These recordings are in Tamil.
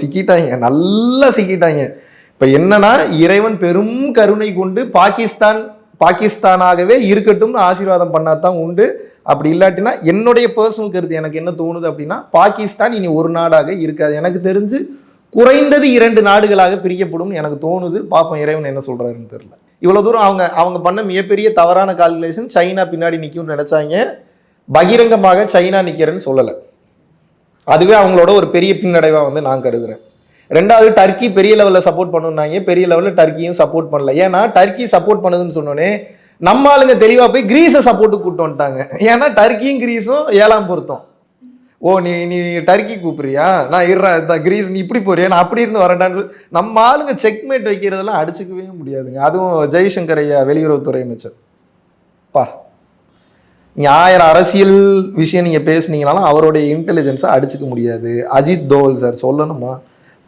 சிக்கிட்டாங்க, நல்லா சிக்கிட்டாங்க. இப்ப என்னன்னா, இறைவன் பெரும் கருணை கொண்டு பாகிஸ்தானாகவே இருக்கட்டும்னு ஆசீர்வாதம் பண்ணாதான் உண்டு. அப்படி இல்லாட்டினா என்னுடைய பர்சனல் கருத்து எனக்கு என்ன தோணுது அப்படின்னா, பாகிஸ்தான் இனி ஒரு நாடாக இருக்காது. எனக்கு தெரிஞ்சு குறைந்தது 2 நாடுகளாக பிரிக்கப்படும் எனக்கு தோணுது. பார்ப்போம் இறைவன் என்ன சொல்றாருன்னு தெரியல. இவ்வளவு தூரம் அவங்க பண்ண மிகப்பெரிய தவறான கால்குலேஷன். சைனா பின்னாடி நிக்கும்னு நினைச்சாங்க. பகிரங்கமாக சைனா நிக்கிறேன்னு சொல்லல. அதுவே அவங்களோட ஒரு பெரிய பின்னடைவா நான் கருதுறேன். ரெண்டாவது, டர்க்கி பெரிய லெவல்ல சப்போர்ட் பண்ணுனாங்க. பெரிய லெவல்ல டர்க்கியும் சப்போர்ட் பண்ணல. ஏன்னா டர்க்கி சப்போர்ட் பண்ணுதுன்னு சொன்னோன்னே நம்ம ஆளுங்க தெளிவா போய் கிரீஸை சப்போர்ட்டு கூப்பிட்டு வந்துட்டாங்க. ஏன்னா டர்க்கியும் கிரீஸும் 7ஆம் பொருத்தம். ஓ நீ டர்க்கி கூப்பிடுறியா, நான் கிரீஸ் நீ இப்படி போறியா, நான் அப்படி இருந்து வரேன்டான்னு நம்ம ஆளுங்க செக்மேட் வைக்கிறதெல்லாம் அடிச்சுக்கவே முடியாதுங்க. அதுவும் ஜெய்சங்கர் ஐயா வெளியுறவுத்துறை அமைச்சர் பா, நீங்க 1000 அரசியல் விஷயம் நீங்க பேசுனீங்கனாலும் அவருடைய இன்டெலிஜென்ஸை அடிச்சுக்க முடியாது. அஜித் தோவல் சார் சொல்லணுமா,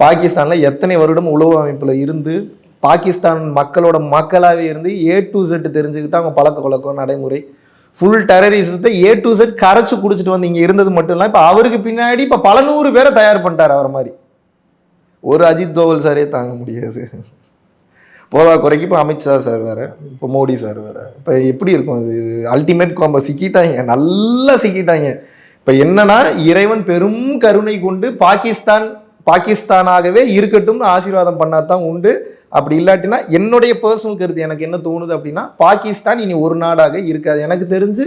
பாகிஸ்தான்ல எத்தனை வருடம் உளவு அமைப்புல இருந்து பாகிஸ்தான் மக்களோட மக்களாவே இருந்து A to Z தெரிஞ்சுக்கிட்டு அவங்க பழக்க வழக்கம் நடைமுறை ஃபுல் டெரரிசத்தை A to Z கரைச்சு குடிச்சிட்டு வந்து இங்க இருந்தது மட்டும் இல்லை, இப்ப அவருக்கு பின்னாடி இப்ப பல 100 பேரை தயார் பண்ணிட்டாரு. அவரை மாதிரி ஒரு அஜித் தோவல் சாரே தாங்க முடியாது. போதா குறைக்கு இப்போ அமித்ஷா சார் வேற, இப்போ மோடி சார் வேற. இப்போ எப்படி இருக்கும் அது? அல்டிமேட் காம்போ சிக்கிட்டாங்க, நல்லா சிக்கிட்டாங்க. இப்போ என்னன்னா, இறைவன் பெரும் கருணை கொண்டு பாகிஸ்தானாகவே இருக்கட்டும்னு ஆசீர்வாதம் பண்ணாதான் உண்டு. அப்படி இல்லாட்டினா என்னுடைய பர்சனல் கருத்து எனக்கு என்ன தோணுது அப்படின்னா, பாகிஸ்தான் இனி ஒரு நாடாக இருக்காது. எனக்கு தெரிஞ்சு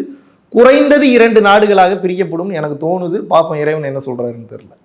குறைந்தது 2 நாடுகளாக பிரிக்கப்படும் எனக்கு தோணுது. பார்ப்போம் இறைவன் என்ன சொல்றாருன்னு தெரியல.